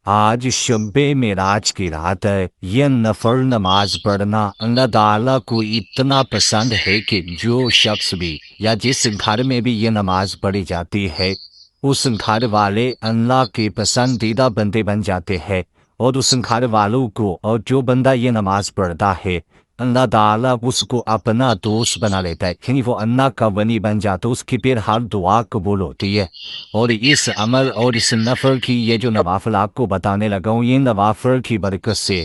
آج شب معراج کی رات ہے۔ یہ نفل نماز پڑھنا اللہ تعالیٰ کو اتنا پسند ہے کہ جو شخص بھی یا جس گھر میں بھی یہ نماز پڑھی جاتی ہے اس گھر والے اللہ کے پسندیدہ بندے بن جاتے ہیں، اور اس گھر والوں کو اور جو بندہ یہ نماز پڑھتا ہے اللہ تعالیٰ اس کو اپنا دوست بنا لیتا ہے، یعنی وہ اللہ کا ولی بن جاتا ہے، اس کی پھر ہر دعا قبول ہوتی ہے۔ اور اس عمل اور اس نفل کی یہ جو نوافل آپ کو بتانے لگا ہوں، یہ نوافل کی برکت سے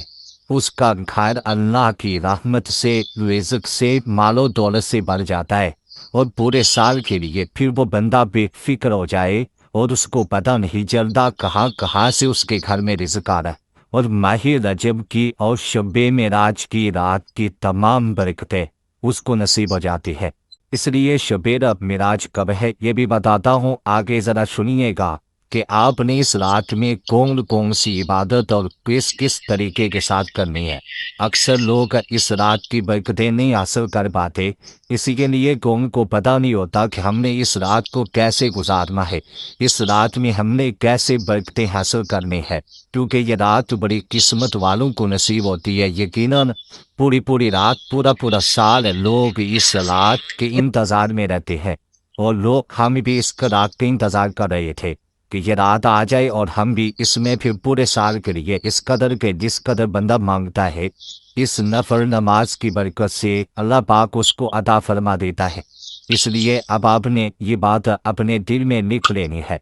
اس کا گھر اللہ کی رحمت سے، رزق سے، مال و دولت سے بھر جاتا ہے، اور پورے سال کے لیے پھر وہ بندہ بے فکر ہو جائے اور اس کو پتہ نہیں چلتا کہاں کہاں سے اس کے گھر میں رزق آ رہا ہے۔ اور ماہ رجب کی اور شب معراج کی رات کی تمام برکتیں اس کو نصیب ہو جاتی ہے۔ اس لیے شب معراج کب ہے یہ بھی بتاتا ہوں، آگے ذرا سنیے گا کہ آپ نے اس رات میں کون کون سی عبادت اور کس کس طریقے کے ساتھ کرنی ہے۔ اکثر لوگ اس رات کی برکتیں نہیں حاصل کر پاتے، اسی کے لیے قوم کو پتہ نہیں ہوتا کہ ہم نے اس رات کو کیسے گزارنا ہے، اس رات میں ہم نے کیسے برکتیں حاصل کرنی ہے، کیونکہ یہ رات بڑی قسمت والوں کو نصیب ہوتی ہے۔ یقیناً پوری رات پورا سال لوگ اس رات کے انتظار میں رہتے ہیں، اور لوگ ہم بھی اس رات کا انتظار کر رہے تھے کہ یہ رات آ جائے اور ہم بھی اس میں پھر پورے سال کے لیے اس قدر کے جس قدر بندہ مانگتا ہے اس نفل نماز کی برکت سے اللہ پاک اس کو عطا فرما دیتا ہے۔ اس لیے اب آپ نے یہ بات اپنے دل میں لکھ لینی ہے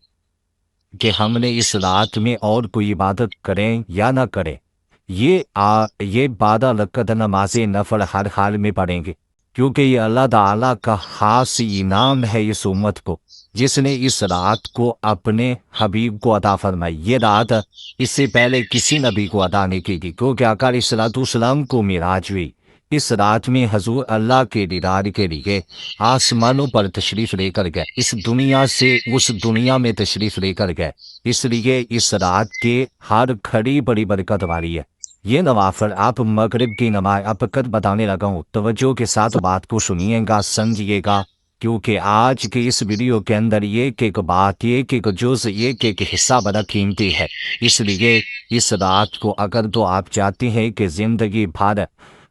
کہ ہم نے اس رات میں اور کوئی عبادت کریں یا نہ کریں، یہ بادہ رکعت نماز نفل ہر حال میں پڑھیں گے، کیونکہ یہ اللہ تعالیٰ کا خاص انعام ہے اس امت کو، جس نے اس رات کو اپنے حبیب کو عطا فرمائی۔ یہ رات اس سے پہلے کسی نبی کو عطا نہیں کی تھی، کیونکہ آقا علیہ الصلوۃ والسلام کو معراج ہوئی اس رات میں، حضور اللہ کے دیدار کے لیے آسمانوں پر تشریف لے کر گئے، اس دنیا سے اس دنیا میں تشریف لے کر گئے، اس لیے اس رات کے ہر گھڑی بڑی برکت والی ہے۔ یہ نوافل آپ مغرب کی نماز اب تک بتانے لگا ہوں، توجہ کے ساتھ بات کو سنیے گا، سمجھیے گا، کیونکہ آج کے اس ویڈیو کے اندر ایک بات، ایک جز، ایک حصہ بڑا قیمتی ہے۔ اس لیے اس رات کو اگر تو آپ چاہتے ہیں کہ زندگی بھر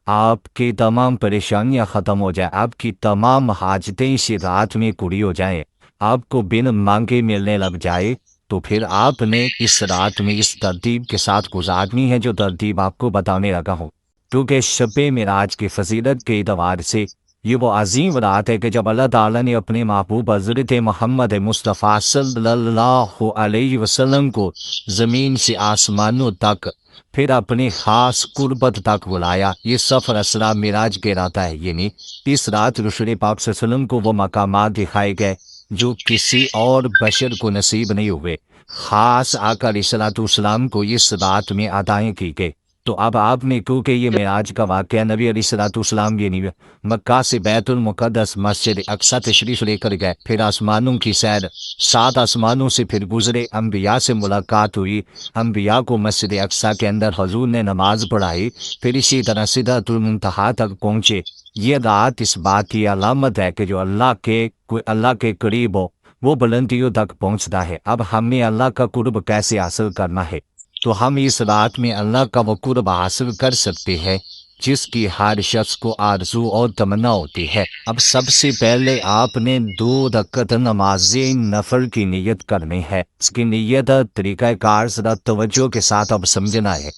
آپ کی تمام پریشانیاں ختم ہو جائیں، آپ کی تمام حاجتیں اس رات میں پوری ہو جائیں، آپ کو بن مانگے ملنے لگ جائے، تو پھر آپ نے اس رات میں اس ترتیب کے ساتھ گزارنی ہے جو ترتیب آپ کو بتانے لگا ہوں، کیونکہ شب معراج کی فضیلت کے اعتبار سے یہ وہ عظیم رات ہے کہ جب اللہ تعالیٰ نے اپنے محبوب حضرت محمد مصطفیٰ صلی اللہ علیہ وسلم کو زمین سے آسمانوں تک، پھر اپنے خاص قربت تک بلایا۔ یہ سفر اسرا معراج کہلاتا ہے، یعنی اس رات رسول پاک صلی اللہ علیہ وسلم کو وہ مقامات دکھائے گئے جو کسی اور بشر کو نصیب نہیں ہوئے، خاص آقا علیہ الصلوۃ والسلام کو اس رات میں عطائیں کی گئی۔ تو اب آپ نے، کیونکہ یہ معراج کا واقعہ نبی علیہ الصلوۃ والسلام یعنی مکہ سے بیت المقدس مسجد اقصی تشریف لے کر گئے، پھر آسمانوں کی سیر، 7 آسمانوں سے پھر گزرے، انبیاء سے ملاقات ہوئی، انبیاء کو مسجد اقصی کے اندر حضور نے نماز پڑھائی، پھر اسی طرح سدرۃ المنتہا تک پہنچے۔ یہ رات اس بات کی علامت ہے کہ جو اللہ کے قریب ہو وہ بلندیوں تک پہنچتا ہے۔ اب ہم نے اللہ کا قرب کیسے حاصل کرنا ہے؟ تو ہم اس رات میں اللہ کا وہ قرب حاصل کر سکتے ہیں جس کی ہر شخص کو آرزو اور تمنا ہوتی ہے۔ اب سب سے پہلے آپ نے 2 رکعت نماز نفل کی نیت کرنی ہے۔ اس کی نیت طریقہ کار ذرا توجہ کے ساتھ اب سمجھنا ہے،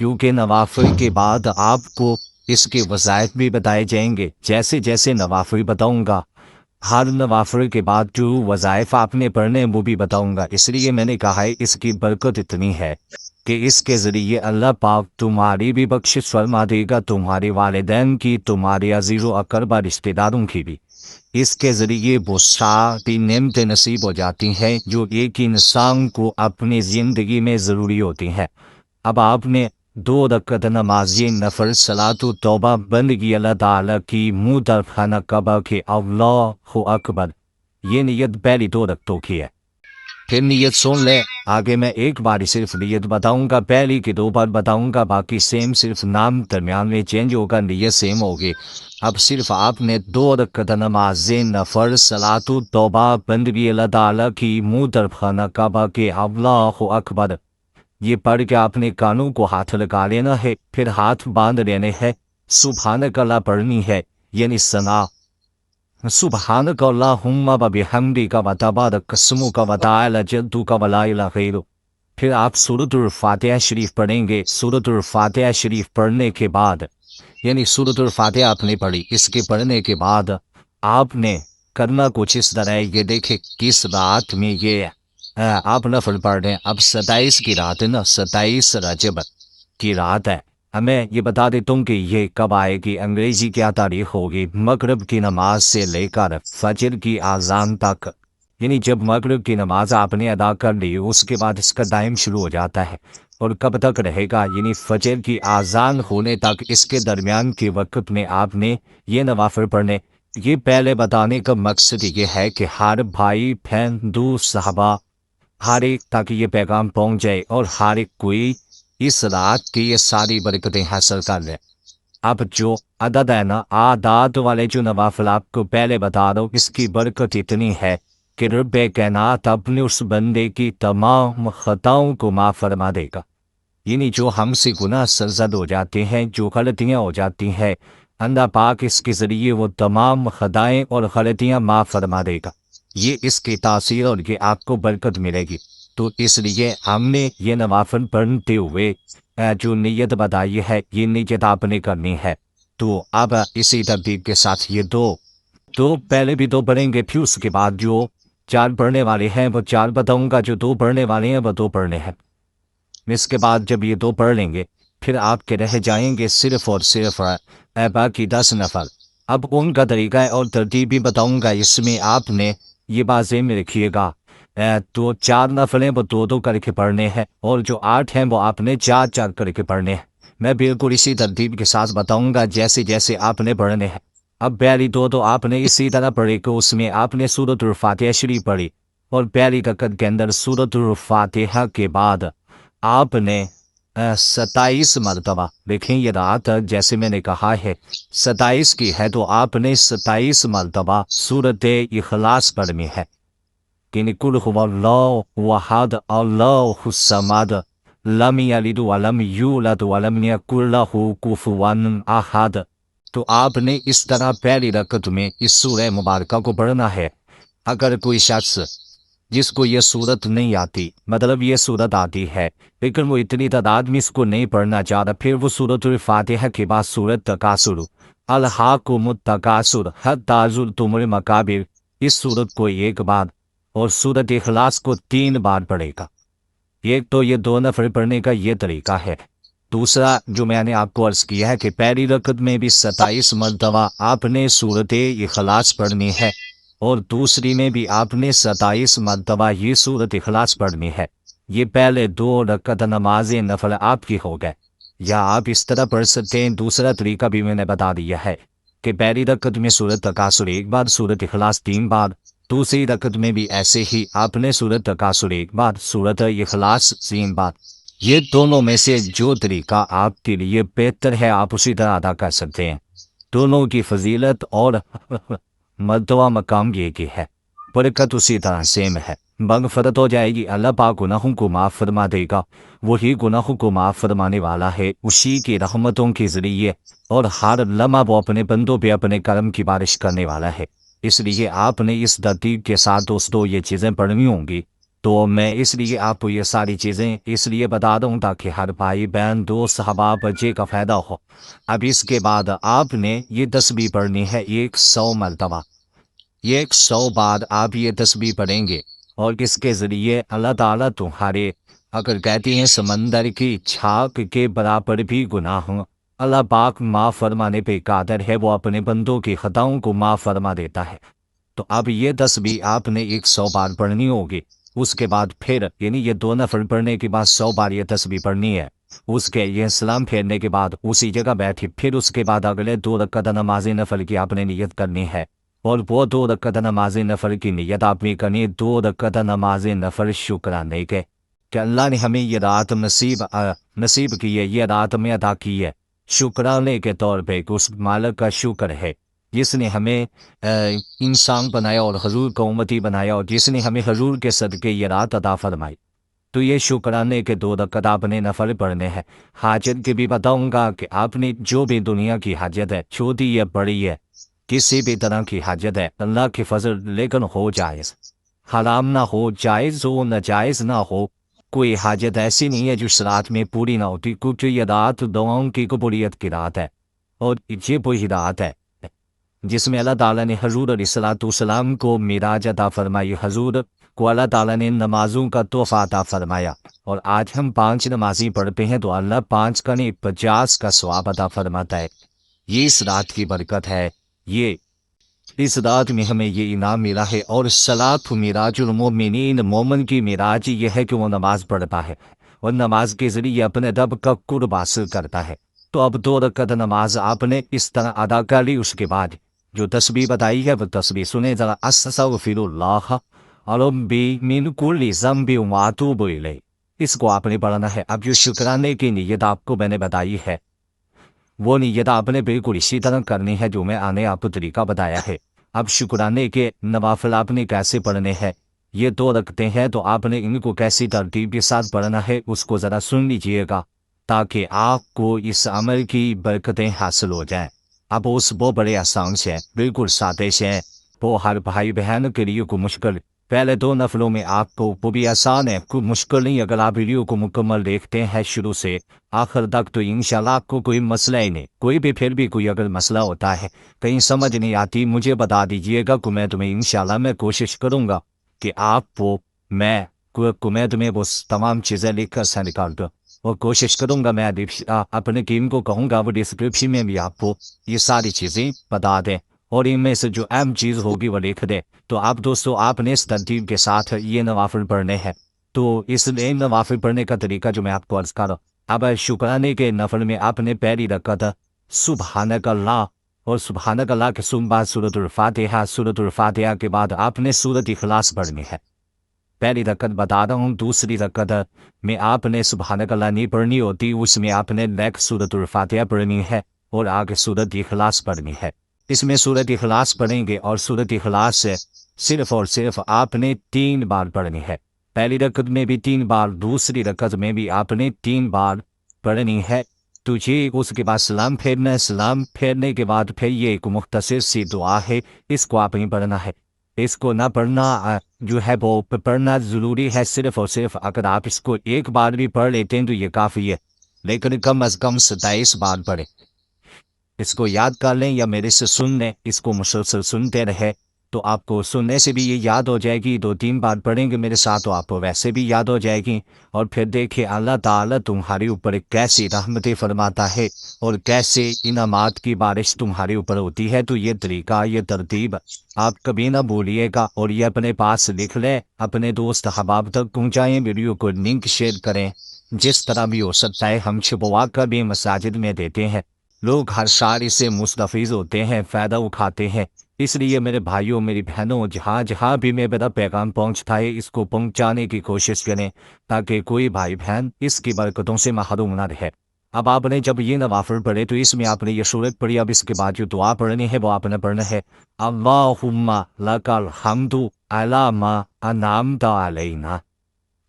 کیونکہ نوافل کے بعد آپ کو اس کے وظائف بھی بتائے جائیں گے۔ جیسے جیسے نوافل بتاؤں گا، ہر نوافل کے بعد جو وظائف آپ نے پڑھنے وہ بھی بتاؤں گا، اس لیے میں نے کہا ہے اس کی برکت اتنی ہے کہ اس کے ذریعے اللہ پاک تمہاری بھی بخشش فرما دے گا، تمہارے والدین کی، تمہارے عزیز و اقربا رشتہ داروں کی بھی۔ اس کے ذریعے وہ ساری نعمتیں نصیب ہو جاتی ہیں جو ایک انسان کو اپنی زندگی میں ضروری ہوتی ہیں۔ اب آپ نے 2 رکعت نماز نفل صلاۃ و توبہ بندگی اللہ تعالیٰ کی منہ در خانہ کعبہ کے اللہ اکبر، یہ نیت پہلی 2 رکعتوں کی ہے۔ پھر نیت سن لے، آگے میں ایک بار صرف نیت بتاؤں گا، پہلی کی 2 بار بتاؤں گا، باقی سیم، صرف نام درمیان میں چینج ہوگا، نیت سیم ہوگی۔ اب صرف آپ نے 2 رکعت نماز نفل صلاۃ و توبہ بندگی اللہ تعالیٰ کی منہ در خانہ کعبہ کے اللہ اکبر، ये पढ़ के आपने कानों को हाथ लगा लेना है, फिर हाथ बांध लेने हैं। सुबहानक अल्लाह पढ़नी है, यानी सना सुबहानक अल्लाहुम्मा व बिहम्दिका व तबारक अस्मुका व तआला जद्दुका व ला इलाहा गैरुक। फिर आप सूरतुल फातिहा शरीफ पढ़ेंगे। सूरतुल फातिहा शरीफ पढ़ने के बाद, यानी सूरतुल फातिहा आपने पढ़ी, इसके पढ़ने के बाद आपने करना कुछ इस तरह है। ये देखे किस रात में ये आप नफल पढ़ रहे हैं। अब 27 की रात है ना, 27 रजब की रात है। मैं ये बता देता हूँ कि ये कब आएगी, अंग्रेजी क्या तारीख होगी। मगरिब की नमाज से लेकर फजर की आज़ान तक, यानी जब मगरिब की नमाज आपने अदा कर ली उसके बाद इसका टाइम शुरू हो जाता है और कब तक रहेगा, यानी फजर की आज़ान होने तक। इसके दरमियान के वक्त में आपने ये नवाफिल पढ़ने। ये पहले बताने का मकसद ये है कि हर भाई बहन दोस्त साहबा हर एक तक ये पैगाम पहुंच जाए और हर एक कोई इस रात की ये सारी बरकतें हासिल कर ले। अब जो अदद है ना, आदात वाले जो नवाफिल आपको पहले बता दो, इसकी बरकत इतनी है कि रब कायनात अपने उस बंदे की तमाम खताओं को माफ़ फरमा देगा। यानी जो हमसे गुनाह सरजद हो जाते हैं, जो गलतियाँ हो जाती हैं, अल्लाह पाक इसके ज़रिए वो तमाम खताएँ और गलतियाँ माफ़ फरमा देगा। ये इसकी तासीर और ये आपको बरकत मिलेगी। तो इसलिए हमने ये नवाफिल पढ़ते हुए जो नीयत बताई है, ये नीयत आपने करनी है। तो अब इसी तरतीब के साथ ये दो पहले भी दो पढ़ेंगे, फिर उसके बाद जो 4 पढ़ने वाले हैं वो 4 बताऊंगा, जो 2 पढ़ने वाले हैं वो 2 पढ़ने हैं। इसके बाद जब ये 2 पढ़ लेंगे फिर आपके रह जाएंगे सिर्फ और सिर्फ बाकी 10 नफल। अब उनका तरीका है और तरतीब भी बताऊंगा। इसमें आपने ये बात ज़हन में रखिएगा, तो 4 नफल हैं वो 2-2 करके पढ़ने हैं और जो 8 हैं वो आपने 4-4 करके पढ़ने हैं। मैं बिल्कुल इसी तरतीब के साथ बताऊंगा जैसे जैसे आपने पढ़ने हैं। अब पहली 2 तो आपने इसी तरह पढ़ी कि उसमें आपने सूरतुल फातिहा शरीफ पढ़ी और पहली रकअत के अंदर सूरतुल फातिहा के बाद आपने 27 मरतबा, देखें ये रात जैसे मैंने कहा है 27 की है, तो आपने 27 मरतबा सूरत इखलास पढ़नी है। कि कुल हुवल्लाहु अहद अल्लाहुस समद लम यलिद वलम यूलद वलम यकुल लहू कुफुवन अहद। तो आपने इस तरह पहली रकत में इस सूरह मुबारका को पढ़ना है। अगर कोई शख्स जिसको ये सूरत नहीं आती, मतलब ये सूरत आती है लेकिन वो इतनी तादाद में इसको नहीं पढ़ना चाह रहा, फिर वो सूरतुल फातिहा के बाद सूरत तकासुर अलहाकुमुत तकासुर हत्ता ज़ुरतुमुल मकाबिर, इस सूरत को एक बार और सूरत इखलास को 3 बार पढ़ेगा। एक तो ये 2 नफल पढ़ने का ये तरीका है। दूसरा जो मैंने आपको अर्ज किया है कि पहली रकत में भी 27 मरतबा आपने सूरत इखलास पढ़नी है और दूसरी में भी आपने 27 मरतबा ये सूरत इखलास पढ़नी है। ये पहले 2 रकत नमाज नफल आपकी हो गए। या आप इस तरह पढ़ सकते हैं, दूसरा तरीका भी मैंने बता दिया है कि पहली रकत में सूरत तकासुर 1 बार, सूरत इखलास 3 बार। दूसरी रकत में भी ऐसे ही आपने सूरत तकासुर 1 बार, सूरत इखलास 3 बार। ये दोनों में से जो तरीका आपके लिए बेहतर है आप उसी तरह अदा कर सकते हैं। दोनों की फजीलत और मर्तबा मकाम ये की है, बरकत उसी तरह सेम है। मगफरत हो जाएगी, अल्लाह पाक गुनाहों को माफ़ फरमा देगा। वही गुनाहों को माफ़ फरमाने वाला है, उसी की रहमतों के ज़रिए और हर लम्हा वो अपने बंदों पे अपने करम की बारिश करने वाला है। इसलिए आपने इस तरतीब के साथ दोस्तों ये चीज़ें पढ़नी होंगी। तो मैं इसलिए आपको ये सारी चीज़ें इसलिए बता दूँ ताकि हर भाई बहन दोस्त अहबाब बच्चे का फ़ायदा हो। अब इसके बाद आपने ये तस्बीह पढ़नी है 100 मरतबा। ये 100 बार आप ये तस्बीह पढ़ेंगे और इसके ज़रिए अल्लाह ताला तुम्हारे, अगर कहती हैं समंदर की छाक के बराबर भी गुनाह हों, अल्लाह पाक माफ़ फरमाने पे कादर है, वो अपने बंदों की खताओं को माफ़ फरमा देता है। तो अब ये तस्बीह आपने 100 बार पढ़नी होगी। उसके बाद फिर यानी ये 2 नफल पढ़ने के बाद 100 बार ये तस्बीह पढ़नी है। उसके ये सलाम फेरने के बाद उसी जगह बैठी फिर उसके बाद अगले 2 रकात नमाज नफल की आपने नियत करनी है और वो 2 रकात नमाज नफल की नियत आपने करनी है 2 रकात नमाज नफल शुक्राने के कि अल्लाह ने हमें ये रात नसीब की है, ये रात में अदा की है शुक्राने के तौर पे कि उस मालिक का शुक्र है जिसने हमें इंसान बनाया और हजूर को उम्मती बनाया और जिसने हमें हजूर के सदके ये रात अता फरमाई। तो ये शुक्राने के 2 रकात आपने नफल पढ़ने हैं। हाजत के भी बताऊंगा कि आपने जो भी दुनिया की हाजत है, छोटी या बड़ी है, किसी भी तरह की हाजत है, अल्लाह की फजल लेकिन हो जायज़, हराम ना हो, जायज़ हो, नाजायज़ ना हो, कोई हाजत ऐसी नहीं है जो इस रात में पूरी ना होती, क्योंकि ये रात दुआओं की कबूलियत की रात है। और ये वही रात है जिसमें अल्लाह ताला ने हजूर अलैहिस्सलाम को मिराज अता फरमाई, हजूर को अल्लाह ताला ने नमाजों का तोहफा अता फरमाया। और आज हम 5 नमाजी पढ़ते हैं तो अल्लाह 5 का नहीं 50 का सवाब अता फरमाता है। ये इस रात की बरकत है, ये इस रात में हमें ये इनाम मिला है। और सलात मिराजुल मोमिनीन, मोमन की मिराज ये है कि वो नमाज पढ़ता है और नमाज के जरिए अपने रब का कुर्ब हासिल करता है। तो अब 2 रकात नमाज आपने इस तरह अदा कर ली, उसके बाद जो तस्बीह बताई है वो तस्बीह सुने जरा, अस्तगफिरुल्लाह रब्बी मिन कुल्ली ज़ंबि व अतूबु इलैह, इसको आपने पढ़ना है। अब जो शुक्राने की नीयत आपको मैंने बताई है, वो नीयत आपने बिल्कुल इसी तरह करनी है जो मैं आने आपको तरीका बताया है। अब शुक्राने के नवाफिल आपने कैसे पढ़ने हैं, ये 2 रखते हैं तो आपने इनको कैसी तरतीब के साथ पढ़ना है उसको ज़रा सुन लीजिएगा, ताकि आपको इस अमल की बरकतें हासिल हो जाएं। अब उस वो बड़े आसान से हैं, बिल्कुल सादे से हैं, वो हर भाई बहन के लिए को मुश्किल। पहले 2 नफलों में आपको वो भी आसान है, कोई मुश्किल नहीं। अगर आप वीडियो को मुकम्मल देखते हैं शुरू से आखिर तक तो इंशाल्लाह आपको कोई मसला ही नहीं। कोई भी फिर भी कोई अगर मसला होता है, कहीं समझ नहीं आती, मुझे बता दीजिएगा को मैं तुम्हें इंशाल्लाह मैं कोशिश करूँगा कि आप वो मैं तुम्हें वो तमाम चीज़ें लिख कर से निकाल दूँ। और कोशिश करूँगा मैं अपने टीम को कहूँगा वो डिस्क्रिप्शन में भी आपको ये सारी चीज़ें बता दें और इनमें से जो अहम चीज़ होगी वो लिख दे। तो आप दोस्तों आपने इस तरतीब के साथ ये नवाफिल पढ़ने हैं। तो इस नवाफिल पढ़ने का तरीका जो मैं आपको अर्ज कर रहा हूँ, अब शुक्राने के नफल में आपने पहली रकात सुबहानक अल्लाह और सुबहानक अल्लाह के बाद सूरतुल फातिहा, सूरतुल फातिहा के बाद आपने सूरत इखलास पढ़नी है। पहली रकत बता रहा हूँ। दूसरी रकत में आपने सुबहानक अल्लाह नहीं पढ़नी होती, उसमें आपने नेक सूरतुल फातिहा पढ़नी है और आगे सूरत इखलास पढ़नी है। इसमें सूरत इखलास पढ़ेंगे और सूरत इखलास से सिर्फ और सिर्फ आपने 3 बार पढ़नी है। पहली रकत में भी 3 बार, दूसरी रकत में भी आपने 3 बार पढ़नी है। तुझे उसके बाद सलाम फेरना है, सलाम फेरने के बाद फिर ये एक मुख्तसर सी दुआ है, इसको आपने पढ़ना है। इसको ना पढ़ना जो है वो पढ़ना ज़रूरी है, सिर्फ और सिर्फ अगर आप इसको एक बार भी पढ़ लेते हैं तो ये काफ़ी है, लेकिन कम अज़ कम 27 बार पढ़े। इसको याद कर लें या मेरे से सुन लें, इसको मुसलसल सुनते रहे तो आपको सुनने से भी ये याद हो जाएगी। 2-3 बार पढ़ेंगे मेरे साथ तो आपको वैसे भी याद हो जाएगी। और फिर देखिए अल्लाह ताला तुम्हारे ऊपर कैसी रहमतें फरमाता है और कैसे इनामात की बारिश तुम्हारे ऊपर होती है। तो ये तरीका, ये तरतीब आप कभी ना भूलिएगा और ये अपने पास लिख लें, अपने दोस्त अहबाब तक पहुँचाएँ, वीडियो को लिंक शेयर करें। जिस तरह भी हो सकता है हम छुपवा कर भी मसाजिद में देते हैं, लोग हर साल इससे मुस्तफ़ीज़ होते हैं, फ़ायदा उठाते हैं। इसलिए मेरे भाइयों मेरी बहनों जहाँ जहाँ भी मेरा पैगाम पहुँचता है इसको पहुँचाने की कोशिश करें, ताकि कोई भाई बहन इसकी बरकतों से महरूम ना रहे। अब आपने जब ये नवाफिल पढ़े तो इसमें आपने ये सूरत पढ़ी। अब इसके बाद जो दुआ पढ़नी है वो आपने पढ़ना है, अल्लाहुम्मा लकल हम्दु अला मा अनअमता अलैना।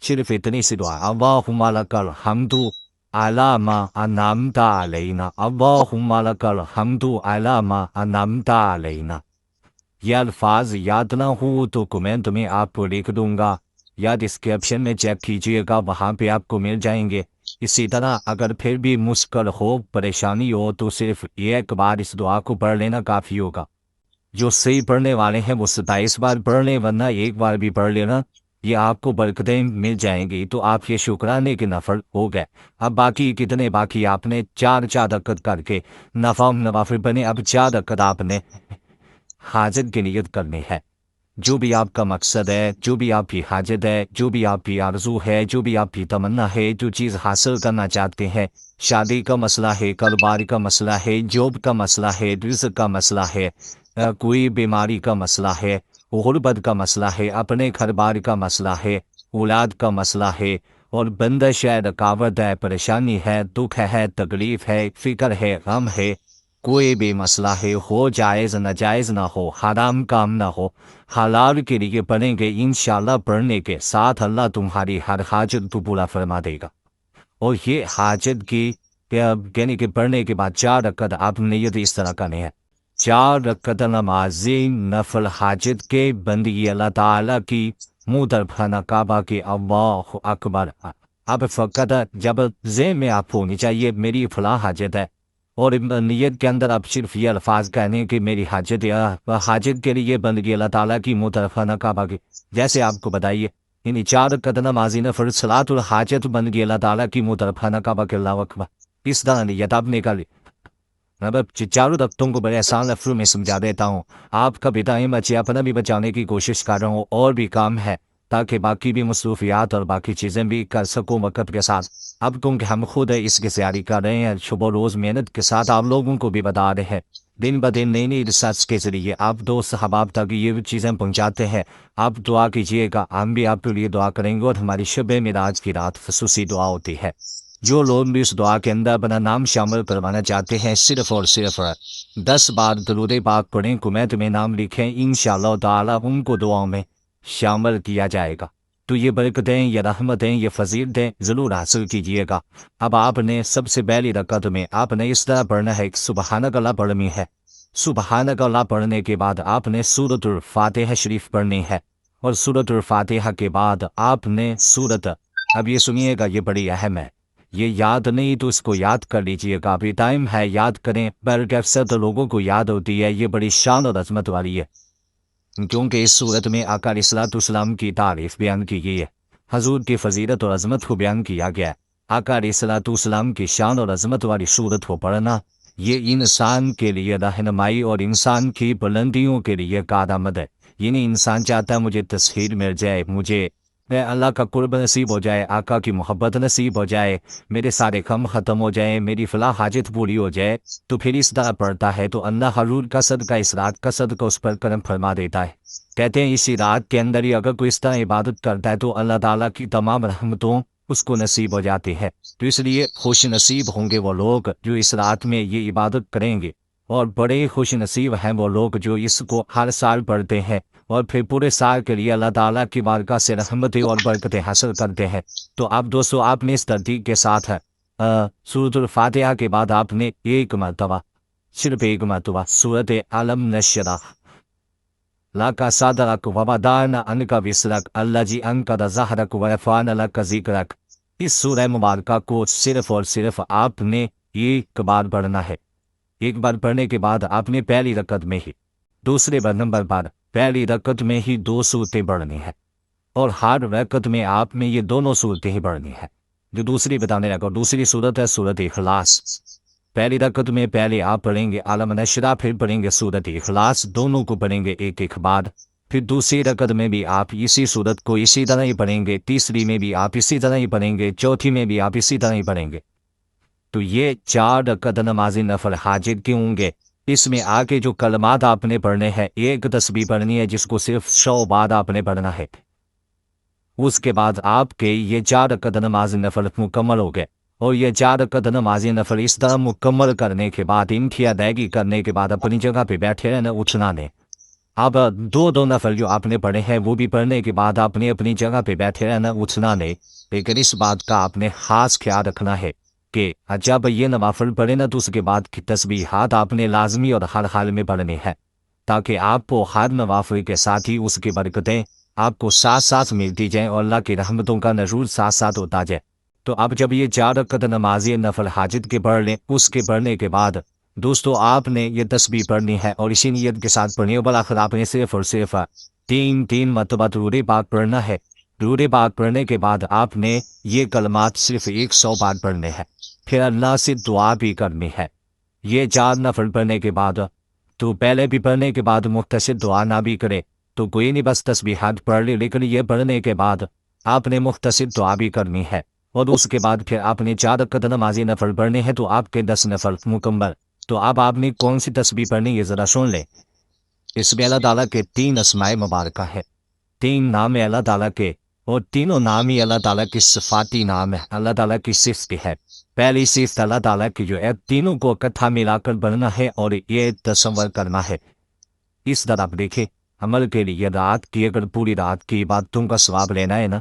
सिर्फ इतनी सी दुआ, अल्लाहुम्मा लकल हम्दु अला मा अनअमता अलैना, अल्लाहुम्मा लकल हम्दु अला मा अनअमता अलैना। ये अल्फाज याद ना हो तो कमेंट में आपको लिख दूंगा या डिस्क्रिप्शन में चेक कीजिएगा, वहाँ पे आपको मिल जाएंगे। इसी तरह अगर फिर भी मुश्किल हो, परेशानी हो तो सिर्फ एक बार इस दुआ को पढ़ लेना काफ़ी होगा। जो सही पढ़ने वाले हैं वो 27 बार पढ़ लें, वरना एक बार भी पढ़ लेना, ये आपको बरकतें मिल जाएंगी। तो आप ये शुक्राने के नफल हो गए। अब बाकी कितने बाकी आपने 4 रकत करके नवाफिल बने। अब 4 रकत आपने हाजत की नियत करनी है। जो भी आपका मकसद है, जो भी आपकी हाजत है, जो भी आपकी आरज़ू है, जो भी आपकी तमन्ना है, जो चीज़ हासिल करना चाहते हैं, शादी का मसला है, कारोबार का मसला है, जॉब का मसला है, रिज़्क़ का मसला है, कोई बीमारी का मसला है, गुर्बत का मसला है, अपने घर बार का मसला है, औलाद का मसला है, और बंदिश है, रुकावट है, परेशानी है, दुख है, तकलीफ़ है, फ़िक्र है, गम है, कोई भी मसला है, हो जायज़ नाजायज़ ना हो, हराम काम ना हो, हलाल के लिए पढ़ेंगे, इंशाल्लाह पढ़ने के साथ अल्लाह तुम्हारी हर हाजत को पूरा फरमा देगा। और ये हाजत की यानी कि पढ़ने के बाद 4 रकअत आप नियत इस तरह करनी है। 4 रकअत नमाज़ी नफल हाजत के बंदगी अल्लाह ताला की मुँह तरफ खाना काबा के अल्लाहु अकबर। अब फ़कत जब ज़हन में आप होनी चाहिए मेरी फ़लाँ हाजत है, और नियत के अंदर आप सिर्फ ये अल्फाज कहने कि मेरी हाजत या हाजत के लिए बंदगी अल्लाह ताला की मुँह तरफ खाना काबा की। जैसे आपको बताइए यानी 4 रकअत नमाज़ी नफल सलातुल हाजत बंदगी अल्लाह ताला की मुँह तरफ खाना काबा के अल्लाहु अकबर। इस तरह नियत आपने कर ली। मैं चारों रकतों को बड़े आसान लफ्ज़ों में समझा देता हूँ। आपका भी टाइम बचे, अपना भी बचाने की कोशिश कर रहा हूँ, और भी काम है ताकि बाकी भी मसरूफियात और बाकी चीज़ें भी कर सकूँ वक़्त के साथ। अब क्योंकि हम खुद इसकी तैयारी कर रहे हैं, सुबह रोज़ मेहनत के साथ आप लोगों को भी बता रहे हैं, दिन ब दिन नई नई रिसर्च के ज़रिए आप दोस्त अहबाब तक ये चीज़ें पहुँचाते हैं। आप दुआ कीजिएगा, हम भी आपके लिए दुआ करेंगे, और हमारी शब मेराज की रात ख़ुसूसी दुआ होती है। जो लोग भी इस दुआ के अंदर अपना नाम शामिल करवाना चाहते हैं, सिर्फ और सिर्फ 10 बार दरूद पाक पढ़ें, कुमैत में नाम लिखें, इंशाअल्लाह ताला उनको दुआओं में शामिल किया जाएगा। तो ये बरकतें, ये रहमतें, ये फजीलतें ज़रूर हासिल कीजिएगा। अब आपने सबसे पहली रकअत में आपने इस तरह पढ़ना है कि सुबहानक अल्लाह पढ़नी है। सुबहानक अल्लाह पढ़ने के बाद आपने सूरतुल फातिहा शरीफ पढ़नी है, और सूरतुल फातिहा के बाद आपने सूरत, अब ये सुनिएगा, ये बड़ी अहम है, ये याद नहीं तो इसको याद कर लीजिएगा, अभी टाइम है, याद करें। बल्कि अक्सर तो लोगों को याद होती है, ये बड़ी शान और अजमत वाली है, क्योंकि इस सूरत में आका अलैहिस्सलाम की तारीफ बयान की गई है, हजूर की फजीलत और अजमत को बयान किया गया है। आका अलैहिस्सलाम की शान और अजमत वाली सूरत को पढ़ना ये इंसान के लिए रहनुमाई और इंसान की बुलंदियों के लिए कारआमद है। यानी इंसान चाहता है मुझे तस्हीर मिल जाए, मुझे अल्लाह का कुर्ब नसीब हो जाए, आका की मोहब्बत नसीब हो जाए, मेरे सारे गम ख़त्म हो जाए, मेरी फ़लाह हाजत पूरी हो जाए, तो फिर इस तरह पढ़ता है तो अल्लाह हजूर का सदका, इस रात का सदका उस पर करम फरमा देता है। कहते हैं इसी रात के अंदर ही अगर कोई इस तरह इबादत करता है तो अल्लाह ताला की तमाम रहमतों उसको नसीब हो जाती है। तो इसलिए खुश नसीब होंगे वो लोग जो इस रात में ये इबादत करेंगे, और बड़े खुश नसीब हैं वो लोग जो इसको हर साल पढ़ते हैं और फिर पूरे साल के लिए अल्लाह ताला की बारगाह से रहमतें और बरकतें हासिल करते हैं। तो आप दोस्तों, आपने इस तरतीब के साथ सूरतुल फातिहा के बाद आपने एक मरतबा, सिर्फ एक मरतबा सूरत अलम नशरह लका सदरक व वदाना अन्का विसरक अल्लज़ी अन्क़ज़ ज़हरक व रफ़अना लका ज़िक्रक, इस सूरह मुबारका को सिर्फ और सिर्फ आपने एक बार पढ़ना है। एक बार पढ़ने के बाद आपने पहली रकत में ही, दूसरे नंबर पर पहली रकत में ही 2 सूरतें पढ़नी है, और हर रकत में आप में ये दोनों सूरतें ही पढ़नी है। जो दूसरी बताने लगा, दूसरी सूरत है सूरत इखलास। पहली रकत में पहले आप पढ़ेंगे आलम नशरा, फिर पढ़ेंगे सूरत इखलास, दोनों को पढ़ेंगे एक एक बार। फिर दूसरी रकत में भी आप इसी सूरत को इसी तरह ही पढ़ेंगे, तीसरी में भी आप इसी तरह ही पढ़ेंगे, चौथी में भी आप इसी तरह ही पढ़ेंगे। तो ये 4 रकत नमाज़ी नफल हाजिर के होंगे। इसमें आगे जो कलमात आपने पढ़ने हैं, एक तस्बीह पढ़नी है जिसको सिर्फ 100 बार आपने पढ़ना है। उसके बाद आपके ये 4 रकत नमाज़ी नफल मुकम्मल हो गए, और ये 4 रकत नमाज़ी नफल इस तरह मुकम्मल करने के बाद, इनकी अदायगी करने के बाद अपनी जगह पे बैठे रहना, उठना नहीं। अब 2 नफल जो आपने पढ़े हैं वो भी पढ़ने के बाद आपने अपनी जगह पे बैठे रहना, उठना नहीं। लेकिन इस बात का आपने खास ख्याल रखना है कि जब ये नवाफल पढ़े ना तो उसके बाद की तस्बीहात आपने लाजमी और हर हाल में पढ़नी है, ताकि आपको हर नवाफल के साथ ही उसकी बरकतें आपको साथ साथ मिलती जाएँ और अल्लाह की रहमतों का नज़ूर साथ साथ होता जाए। तो अब जब ये 4 रकत नमाज़ी नफल हाजिर के पढ़ लें, उसके पढ़ने के बाद दोस्तों आपने ये तस्बीह पढ़नी है और इसी नीयत के साथ पढ़नी है। बलाखिर आपने सिर्फ और सिर्फ 3 मरतबा दुरूद पाक पढ़ना है। दुरूद पाक पढ़ने के बाद आपने ये कलमात सिर्फ 100 बार पढ़ने हैं, फिर अल्लाह से दुआ भी करनी है। ये 4 नफल पढ़ने के बाद, तो पहले भी पढ़ने के बाद मुख्तसर दुआ ना भी करे तो कोई नहीं, बस तस्बीहात पढ़ ले, लेकिन ये पढ़ने के बाद आपने मुख्तसर दुआ भी करनी है। और उसके बाद फिर आपने 4 रकत नमाज़ी नफल पढ़ने हैं, तो आपके 10 नफल मुकम्मल। तो अब आपने कौन सी तस्बीह पढ़नी है ज़रा सुन ले। इसमें अल्लाह ताला के 3 अस्माए मुबारका है, 3 नाम है अल्लाह ताला के, اور تینوں نام ہی اللہ تعالیٰ کی صفاتی نام ہے، اللہ تعالیٰ کی صفت ہے۔ پہلی صفت اللہ تعالیٰ کی جو ہے تینوں کو اکٹھا ملا کر بننا ہے اور یہ تصور کرنا ہے۔ اس طرح آپ دیکھیں عمل کے لیے رات کی اگر پوری رات کی عبادتوں کا ثواب لینا ہے نا،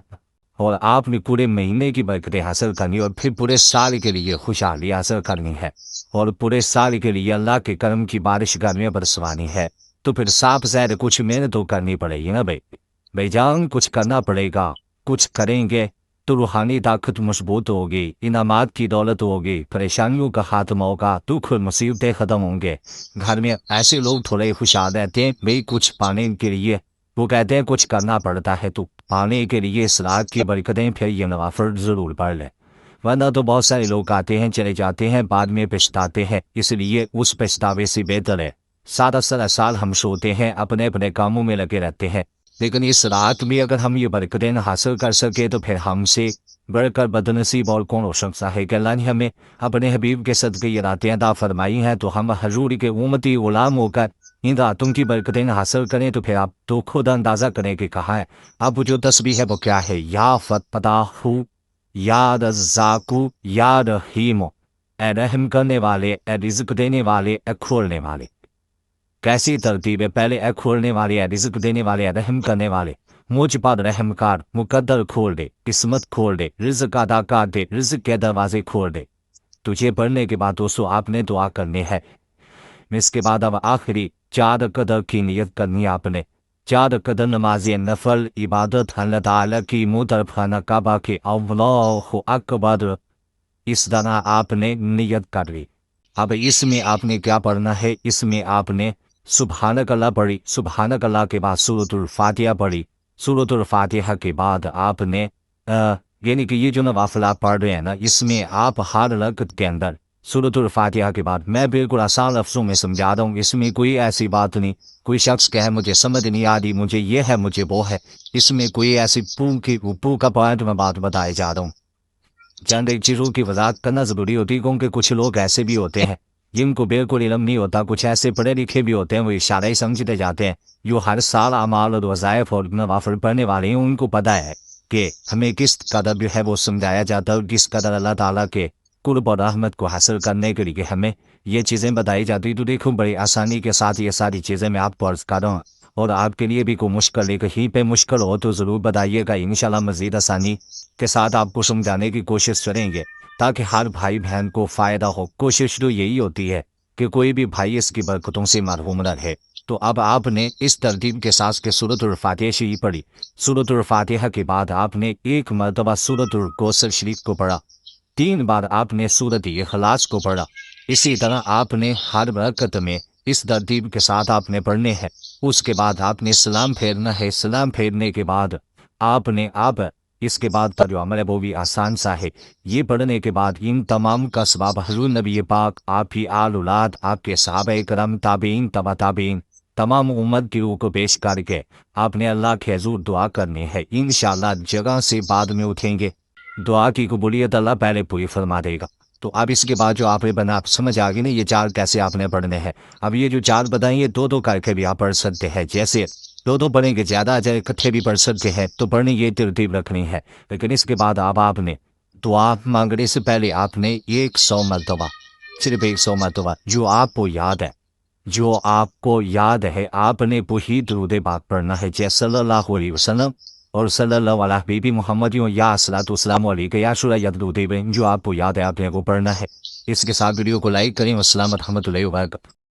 اور آپ نے پورے مہینے کی برکتیں حاصل کرنی اور پھر پورے سال کے لیے خوشحالی حاصل کرنی ہے اور پورے سال کے لیے اللہ کے کرم کی بارش گرمیاں برسوانی ہے، تو پھر صاف ظاہر کچھ محنت تو کرنی پڑے گی نا بھائی جان، کچھ کرنا پڑے گا۔ کچھ کریں گے تو روحانی طاقت مضبوط ہوگی، انعامات کی دولت ہوگی، پریشانیوں کا خاتمہ ہوگا، دکھ اور مصیبتیں ختم ہوں گے۔ گھر میں ایسے لوگ تھوڑے خوشحال رہتے ہیں بھائی کچھ پانے کے لیے، وہ کہتے ہیں کچھ کرنا پڑتا ہے تو پانے کے لیے اس رات کی برکتیں پھر یہ نوافل ضرور پڑھ لیں، ورنہ تو بہت سارے لوگ آتے ہیں چلے جاتے ہیں بعد میں پچھتاتے ہیں۔ اس لیے اس پچھتاوے سے بہتر ہے سارا سال ہم سوتے ہیں، اپنے اپنے کاموں میں لگے رہتے ہیں، لیکن اس رات میں اگر ہم یہ برکتیں حاصل کر سکے تو پھر ہم سے بڑھ کر بدنصیب اور کون ہو سکتا ہے کہ اللہ نے ہمیں اپنے حبیب کے صدقے یہ راتیں عطا فرمائی ہیں، تو ہم حضور کے امتی غلام ہو کر ان راتوں کی برکتیں حاصل کریں۔ تو پھر آپ تو خود اندازہ کریں کہ کہا ہے اب جو تسبیح ہے وہ کیا ہے، یا فتح، یا رزاق، یا رحیم، اے رحم کرنے والے، اے رزق دینے والے، اے کھولنے والے۔ کیسی ترتیب ہے، پہلے اے کھولنے والے، اے رزق دینے والے، اے رحم کرنے والے، مجھ پر رحم کار، مقدر کھول دے، قسمت کھول دے، رزق ادا کر دے، رزق کے دروازے کھول دے۔ تجھے پڑھنے کے بعد دوستو آپ نے دعا کرنی ہے۔ اس کے بعد اب آخری 4 قدر کی نیت کرنی ہے آپ نے۔ 4 قدر نماز نفل عبادت اللہ تعالیٰ کی منہ طرف خانہ کعبہ کے اللہ اکبر، اس طرح آپ نے نیت کر لی۔ اب اس میں آپ نے کیا پڑھنا ہے، اس میں آپ نے سبحانک اللہ پڑھی، سبحانک اللہ کے بعد سورۃ الفاتحہ پڑھی، سورۃ الفاتحہ کے بعد آپ نے یعنی کہ یہ جو نوافل آپ پڑھ رہے ہیں نا، اس میں آپ ہر رکعت کے اندر سورۃ الفاتحہ کے بعد، میں بالکل آسان لفظوں میں سمجھا رہا ہوں، اس میں کوئی ایسی بات نہیں، کوئی شخص کہے مجھے سمجھ نہیں آ رہی، مجھے یہ ہے مجھے وہ ہے، اس میں کوئی ایسی پو کا پوائنٹ میں بات بتائے جا رہا ہوں۔ چند ایک چیزوں کی وضاحت کرنا ضروری ہوتی ہے، کیونکہ کچھ لوگ ایسے بھی ہوتے ہیں جن کو بالکل علم نہیں ہوتا، کچھ ایسے پڑھے لکھے بھی ہوتے ہیں وہ اشارہ ہی سمجھتے جاتے ہیں، جو ہر سال اعمال اور وظائف اور نوافل پڑھنے والے ہیں، ان کو پتہ ہے کہ ہمیں کس قدر جو ہے وہ سمجھایا جاتا ہے اور کس قدر اللہ تعالیٰ کے قرب اور رحمت کو حاصل کرنے کے لیے ہمیں یہ چیزیں بتائی جاتی۔ تو دیکھو بڑی آسانی کے ساتھ یہ ساری چیزیں میں آپ کو عرض کر رہا ہوں، اور آپ کے لیے بھی کوئی مشکل ہے کہیں پہ مشکل ہو تو ضرور بتائیے گا، انشاءاللہ مزید آسانی کے ساتھ آپ کو سمجھانے کی کوشش کریں گے تاکہ ہر بھائی بہن کو فائدہ ہو۔ کوشش تو یہی ہوتی ہے کہ کوئی بھی بھائی اس کی برکتوں سے محروم نہ رہے۔ تو اب آپ نے اس ترتیب کے ساتھ کہ سورۃ الفاتحہ شریف پڑھی، سورۃ الفاتحہ کے بعد آپ نے 1 مرتبہ سورۃ الکوثر شریف کو پڑھا، 3 بار آپ نے سورۃ اخلاص کو پڑھا۔ اسی طرح آپ نے ہر رکعت میں اس ترتیب کے ساتھ آپ نے پڑھنے ہیں۔ اس کے بعد آپ نے سلام پھیرنا ہے، سلام پھیرنے کے بعد آپ نے اس کے بعد کا جو عمل ہے وہ بھی آسان سا ہے۔ یہ پڑھنے کے بعد ان تمام کا ثواب حضور نبی پاک، آپ کی آل اولاد، آپ کے صحابہ کرام، تابعین، تبع تابعین، تمام امت کی روح کو پیش کر کے آپ نے اللہ کے حضور دعا کرنی ہے۔ انشاءاللہ جگہ سے بعد میں اٹھیں گے، دعا کی قبولیت اللہ پہلے پوری فرما دے گا۔ تو اب اس کے بعد جو آپ بنا آپ سمجھ آ گئی نا یہ 4 کیسے آپ نے پڑھنے ہیں۔ اب یہ جو 4 بتائیں یہ 2 کر کے بھی آپ پڑھ سکتے ہیں، جیسے 2 پڑھیں گے زیادہ آ جائے، اکٹھے بھی پڑھ سکتے ہیں، تو پڑھنے یہ ترتیب رکھنی ہے۔ لیکن اس کے بعد آپ نے دعا مانگنے سے پہلے آپ نے 100 مرتبہ، صرف 100 مرتبہ جو آپ کو یاد ہے، جو آپ کو یاد ہے آپ نے وہی درود پاک پڑھنا ہے، جیسے صلی اللہ علیہ وسلم اور صلی اللہ علیہ حبیبی محمد یا صلاۃ والسلام علیکہ یا شورا یا درود ابراہیم، جو آپ کو یاد ہے آپ نے وہ پڑھنا ہے۔ اس کے ساتھ ویڈیو کو لائک کریں۔ والسلام ورحمۃ اللہ وبرکاتہ۔